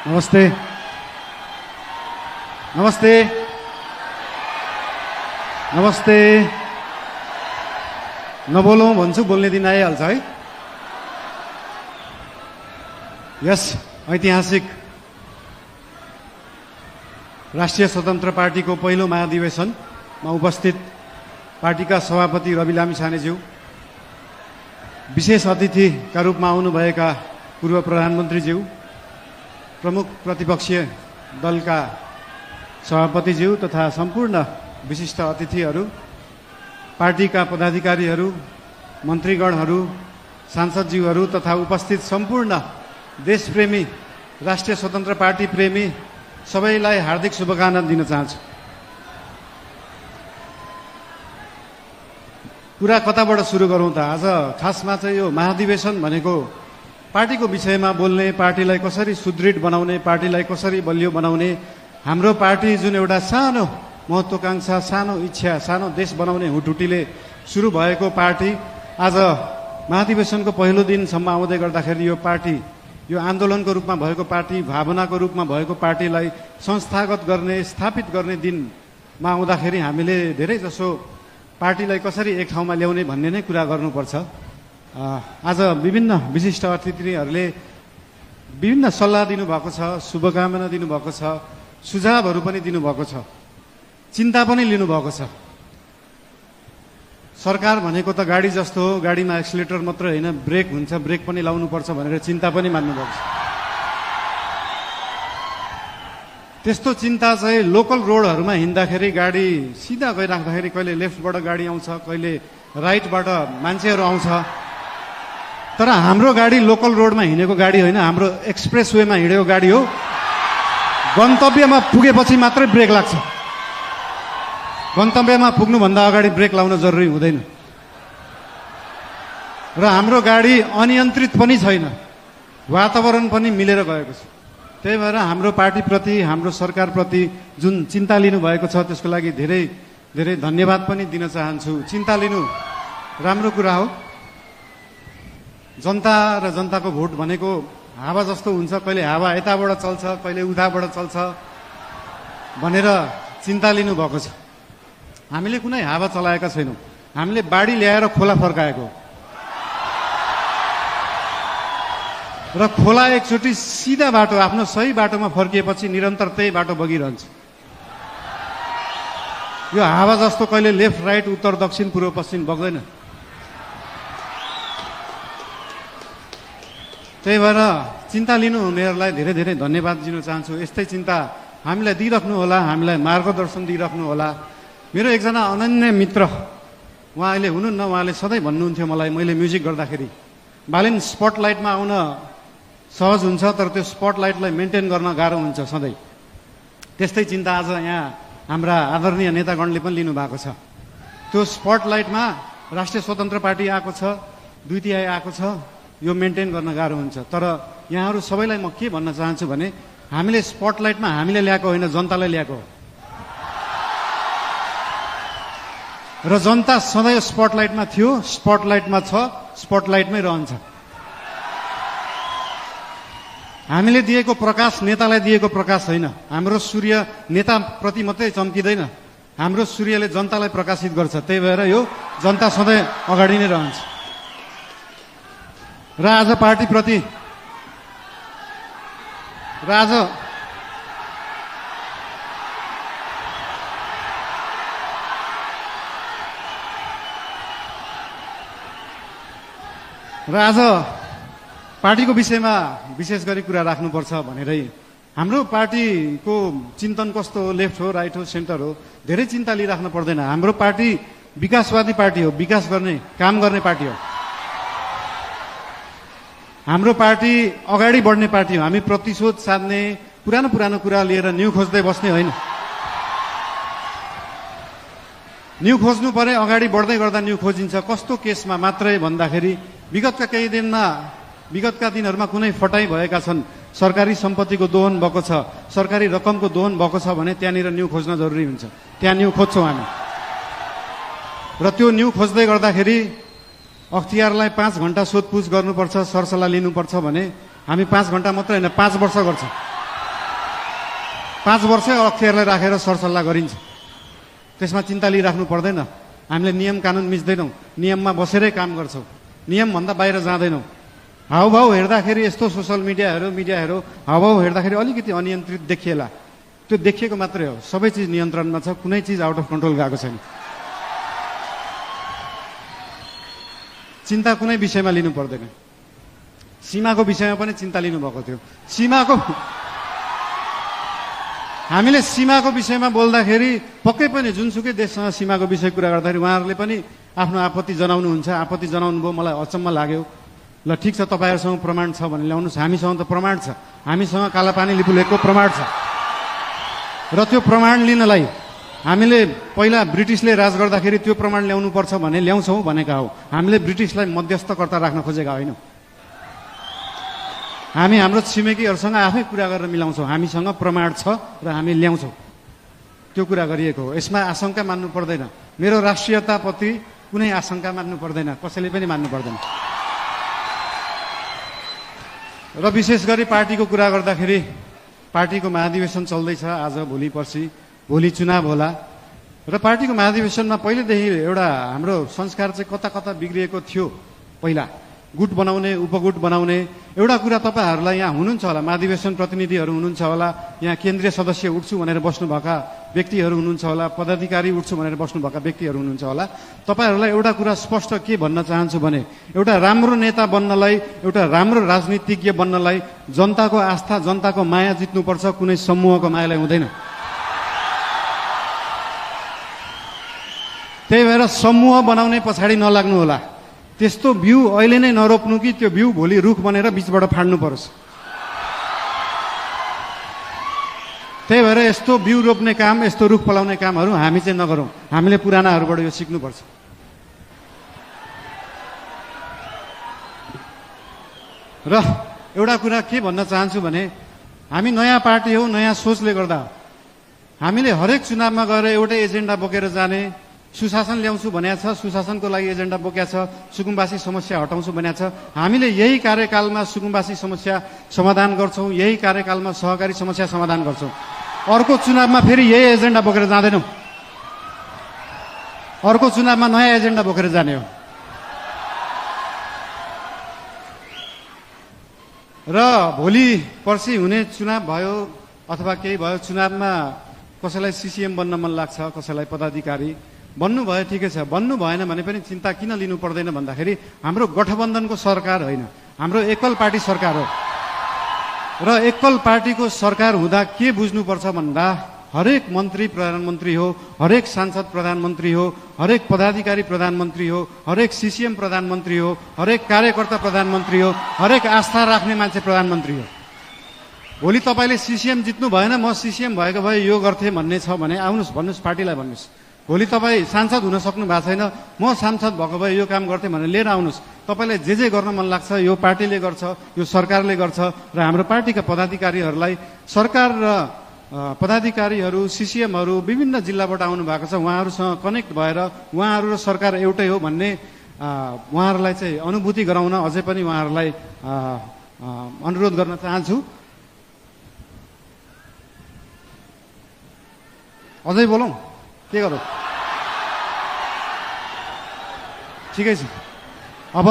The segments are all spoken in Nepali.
नमस्ते नमस्ते नमस्ते नबोलौँ भन्छु बोल्ने दिन आइहाल्छ है। यस ऐतिहासिक राष्ट्रिय स्वतन्त्र पार्टीको पहिलो महाधिवेशनमा उपस्थित पार्टीका सभापति रवि लामिछानेज्यू, विशेष अतिथिका रूपमा आउनुभएका पूर्व प्रधानमन्त्रीज्यू, प्रमुख प्रतिपक्षीय दलका सभापतिज्यू तथा सम्पूर्ण विशिष्ट अतिथिहरू, पार्टीका पदाधिकारीहरू, मन्त्रीगणहरू, सांसदज्यूहरू तथा उपस्थित सम्पूर्ण देशप्रेमी राष्ट्रिय स्वतन्त्र पार्टी प्रेमी सबैलाई हार्दिक शुभकामना दिन चाहन्छु। कुरा कताबाट सुरु गरौँ त? आज खासमा चाहिँ यो महाधिवेशन भनेको पार्टीको विषयमा बोल्ने, पार्टीलाई कसरी सुदृढ बनाउने, पार्टीलाई कसरी बलियो बनाउने, हाम्रो पार्टी जुन एउटा सानो महत्वाकांक्षा, सानो इच्छा, सानो देश बनाउने हुटुटीले सुरु भएको पार्टी आज महाधिवेशनको पहिलो दिनसम्म आउँदै गर्दाखेरि यो पार्टी, यो आन्दोलनको रूपमा भएको पार्टी, भावनाको रूपमा भएको पार्टीलाई संस्थागत गर्ने, स्थापित गर्ने दिनमा आउँदाखेरि हामीले धेरै जसो पार्टीलाई कसरी एक ठाउँमा ल्याउने भन्ने नै कुरा गर्नुपर्छ। आज विभिन्न विशिष्ट अतिथिहरूले विभिन्न सल्लाह दिनुभएको छ, शुभकामना दिनुभएको छ, सुझावहरू पनि दिनुभएको छ, चिन्ता पनि लिनुभएको छ। सरकार भनेको त गाडी जस्तो हो, गाडीमा एक्सिलेटर मात्र होइन ब्रेक हुन्छ, ब्रेक पनि लाउनुपर्छ भनेर चिन्ता पनि मान्नुभएको छ। त्यस्तो चिन्ता चाहिँ लोकल रोडहरूमा हिँड्दाखेरि गाडी सिधा गइराख्दाखेरि कहिले लेफ्टबाट गाडी आउँछ, कहिले राइटबाट मान्छेहरू आउँछ, तर हाम्रो गाडी लोकल रोडमा हिँडेको गाडी होइन, हाम्रो एक्सप्रेस वेमा हिँडेको गाडी हो। गन्तव्यमा पुगेपछि मात्रै ब्रेक लाग्छ, गन्तव्यमा पुग्नुभन्दा अगाडि ब्रेक लाउन जरुरी हुँदैन। र हाम्रो गाडी अनियन्त्रित पनि छैन, वातावरण पनि मिलेर गएको छ। त्यही भएर हाम्रो पार्टीप्रति, हाम्रो सरकारप्रति जुन चिन्ता लिनुभएको छ त्यसको लागि धेरै धेरै धन्यवाद पनि दिन चाहन्छु। चिन्ता लिनु राम्रो कुरा हो। जनता र जनताको भोट भनेको हावा जस्तो हुन्छ, कहिले हावा यताबाट चल्छ, कहिले उताबाट चल्छ भनेर चिन्ता लिनुभएको छ। हामीले कुनै हावा चलाएका छैनौँ, हामीले बाढी ल्याएर खोला फर्काएको र खोला एकचोटि सिधा बाटो, आफ्नो सही बाटोमा फर्किएपछि निरन्तर त्यही बाटो बगिरहन्छ। यो हावा जस्तो कहिले लेफ्ट राइट, उत्तर दक्षिण, पूर्व पश्चिम बग्दैन। त्यही भएर चिन्ता लिनु हुनेहरूलाई धेरै धेरै धन्यवाद दिन चाहन्छु। यस्तै चिन्ता हामीलाई दिइराख्नु होला, हामीलाई मार्गदर्शन दिइराख्नु होला। मेरो एकजना अनन्य मित्र, उहाँ अहिले हुनुहुन्न, उहाँले सधैँ भन्नुहुन्थ्यो मलाई, मैले म्युजिक गर्दाखेरि, बालिन स्पटलाइटमा आउन सहज हुन्छ तर त्यो स्पटलाइटलाई मेन्टेन गर्न गाह्रो हुन्छ सधैँ। त्यस्तै चिन्ता आज यहाँ हाम्रा आदरणीय नेतागणले पनि लिनुभएको छ। त्यो स्पटलाइटमा राष्ट्रिय स्वतन्त्र पार्टी आएको छ, दुई तिहाई आएको छ, यो मेन्टेन गर्न गाह्रो हुन्छ। तर यहाँहरू सबैलाई म के भन्न चाहन्छु भने हामीले स्पटलाइटमा हामीले ल्याएको होइन, जनताले ल्याएको हो। र जनता सधैँ स्पटलाइटमा थियो, स्पटलाइटमा छ, स्पटलाइटमै रहन्छ। हामीले दिएको प्रकाश नेतालाई दिएको प्रकाश होइन। हाम्रो सूर्य नेताप्रति मात्रै चम्किँदैन, हाम्रो सूर्यले जनतालाई प्रकाशित गर्छ। त्यही भएर यो जनता सधैँ अगाडि नै रहन्छ। र आज पार्टीप्रति आज पार्टीको विषयमा विशेष गरी कुरा राख्नुपर्छ भनेरै हाम्रो पार्टीको चिन्तन कस्तो हो, लेफ्ट हो, राइट हो, सेन्टर हो, धेरै चिन्ता लिइराख्नु पर्दैन। हाम्रो पार्टी विकासवादी पार्टी हो, विकास गर्ने, काम गर्ने पार्टी हो। हाम्रो पार्टी अगाडि बढ्ने पार्टी हो। हामी प्रतिशोध साध्ने, पुरानो कुरा लिएर न्यू खोज्दै बस्ने होइन। न्यू खोज्नु परे अगाडि बढ्दै गर्दा न्यू खोजिन्छ। कस्तो केसमा मात्रै भन्दाखेरि विगतका दिनहरूमा कुनै फटाई भएका छन्, सरकारी सम्पत्तिको दोहन भएको छ, सरकारी रकमको दोहन भएको छ भने त्यहाँनिर न्यू खोज्न जरुरी हुन्छ। त्यहाँ न्यू खोज्छौँ हामी। र त्यो न्यू खोज्दै गर्दाखेरि अख्तियारलाई 5 घण्टा सोधपुछ गर्नुपर्छ, सरसल्लाह लिनुपर्छ भने हामी 5 घण्टा मात्रै होइन 5 वर्ष गर्छौँ। 5 वर्ष अख्तियारलाई राखेर सरसल्लाह गरिन्छ। त्यसमा चिन्ता लिइराख्नु पर्दैन। हामीले नियम कानुन मिच्दैनौँ, नियममा बसेरै काम गर्छौँ, नियमभन्दा बाहिर जाँदैनौँ। हाउभाउ हेर्दाखेरि यस्तो सोसल मिडियाहरू हाउभाउ हेर्दाखेरि अलिकति अनियन्त्रित देखिएला, त्यो देखिएको मात्रै हो। सबै चिज नियन्त्रणमा छ, कुनै चिज आउट अफ कन्ट्रोल गएको छैन। चिन्ता कुनै विषयमा लिनु पर्दैन। सीमाको विषयमा पनि चिन्ता लिनुभएको थियो। हामीले सीमाको विषयमा बोल्दाखेरि पक्कै पनि जुनसुकै देशसँग सीमाको विषय कुरा गर्दाखेरि उहाँहरूले पनि आफ्नो आपत्ति जनाउनुहुन्छ। आपत्ति जनाउनु भयो, मलाई अचम्म लाग्यो। ल ठिक छ, तपाईँहरूसँग प्रमाण छ भने ल्याउनुहोस्। हामीसँग त प्रमाण छ, हामीसँग कालापानी लिपुलेखको प्रमाण छ। र त्यो प्रमाण लिनलाई हामीले पहिला ब्रिटिसले राज गर्दाखेरि त्यो प्रमाण ल्याउनु पर्छ भने ल्याउँछौँ भनेका हो। हामीले ब्रिटिसलाई मध्यस्थकर्ता राख्न खोजेका होइनौँ। हामी हाम्रो छिमेकीहरूसँग आफै कुरा गरेर मिलाउँछौँ। हामीसँग प्रमाण छ र हामी ल्याउँछौँ, त्यो कुरा गरिएको हो। यसमा आशंका मान्नु पर्दैन। मेरो राष्ट्रियताप्रति कुनै आशंका मान्नु पर्दैन, कसैले पनि मान्नु पर्दैन। र विशेष गरी पार्टीको कुरा गर्दाखेरि पार्टीको महाधिवेशन चल्दैछ आज, भोलि पर्सि, भोलि चुनाव होला। र पार्टीको महाधिवेशनमा पहिलेदेखि एउटा हाम्रो संस्कार चाहिँ कता कता बिग्रिएको थियो। पहिला गुट बनाउने, उपगुट बनाउने एउटा कुरा तपाईँहरूलाई यहाँ हुनुहुन्छ होला, महाधिवेशन प्रतिनिधिहरू हुनुहुन्छ होला, यहाँ केन्द्रीय सदस्य उठ्छु भनेर बस्नुभएका व्यक्तिहरू हुनुहुन्छ होला, पदाधिकारी उठ्छु भनेर बस्नुभएका व्यक्तिहरू हुनुहुन्छ होला। तपाईँहरूलाई एउटा कुरा स्पष्ट के भन्न चाहन्छु भने एउटा राम्रो नेता बन्नलाई, एउटा राम्रो राजनीतिज्ञ बन्नलाई जनताको आस्था, जनताको माया जित्नुपर्छ, कुनै समूहको मायालाई हुँदैन। त्यही भएर समूह बनाउने पछाडि नलाग्नु होला। त्यस्तो बिउ अहिले नै नरोप्नु कि त्यो बिउ भोलि रुख बनेर बीचबाट फाड्नु परोस्। त्यही भएर यस्तो बिउ रोप्ने काम, यस्तो रुख फलाउने कामहरू हामी चाहिँ नगरौँ। हामीले पुरानाहरूबाट यो सिक्नुपर्छ। र एउटा कुरा के भन्न चाहन्छु भने हामी नयाँ पार्टी हो, नयाँ सोचले गर्दा हामीले हरेक चुनावमा गएर एउटै एजेन्डा बोकेर जाने, सुशासन ल्याउँछु भनेको छ, सुशासनको लागि एजेन्डा बोकेको छ, सुकुम्बासी समस्या हटाउँछु भनेको छ। हामीले यही कार्यकालमा सुकुम्बासी समस्या समाधान गर्छौँ, यही कार्यकालमा सहकारी समस्या समाधान गर्छौँ। अर्को चुनावमा फेरि यही एजेन्डा बोकेर जाँदैनौँ। अर्को चुनावमा नयाँ एजेन्डा बोकेर जाने हो। र भोलि पर्सि हुने चुनाव भयो अथवा केही भयो, चुनावमा कसैलाई सिसिएम बन्न मन लाग्छ, कसैलाई पदाधिकारी बन्नु भयो, ठिकै छ। बन्नु भएन भने पनि चिन्ता किन लिनु पर्दैन भन्दाखेरि हाम्रो गठबन्धनको सरकार होइन, हाम्रो एकल पार्टी सरकार हो। र एकल पार्टीको सरकार हुँदा के बुझ्नुपर्छ भन्दा हरेक मन्त्री प्रधानमन्त्री हो, हरेक सांसद प्रधानमन्त्री हो, हरेक पदाधिकारी प्रधानमन्त्री हो, हरेक सिसिएम प्रधानमन्त्री हो, हरेक कार्यकर्ता प्रधानमन्त्री हो, हरेक आस्था राख्ने मान्छे प्रधानमन्त्री हो। भोलि तपाईँले सिसिएम जित्नु भएन, म सिसिएम भएको भए यो गर्थेँ भन्ने छ भने आउनुहोस्, भन्नुहोस्, पार्टीलाई भन्नुहोस्। भोलि तपाईँ सांसद हुन सक्नु भएको छैन, म सांसद भएको भए यो काम गर्थेँ भनेर लिएर आउनुहोस्। तपाईँलाई जे गर्न मन लाग्छ यो पार्टीले गर्छ, यो सरकारले गर्छ। र हाम्रो पार्टीका पदाधिकारीहरूलाई, सरकार र पदाधिकारीहरू, सिसिएमहरू विभिन्न जिल्लाबाट आउनु भएको छ, उहाँहरूसँग कनेक्ट भएर उहाँहरू र सरकार एउटै हो भन्ने उहाँहरूलाई चाहिँ अनुभूति गराउन अझै पनि उहाँहरूलाई अनुरोध गर्न चाहन्छु। अझै बोलौँ, के गरौँ? ठिकै छ, अब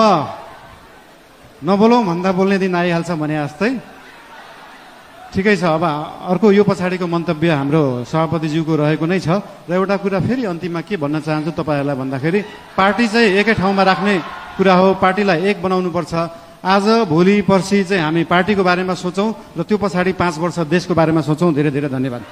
नबोलौँ भन्दा बोल्ने दिन आइहाल्छ भने जस्तै। ठिकै छ, अब अर्को यो पछाडिको मन्तव्य हाम्रो सभापतिज्यूको रहेको नै छ। र एउटा कुरा फेरि अन्तिममा के भन्न चाहन्छु तपाईँहरूलाई भन्दाखेरि पार्टी चाहिँ एकै ठाउँमा राख्ने कुरा हो, पार्टीलाई एक बनाउनुपर्छ। आज भोलि पर्सि चाहिँ हामी पार्टीको बारेमा सोचौँ र त्यो पछाडि 5 वर्ष देशको बारेमा सोचौँ। धेरै धेरै धन्यवाद।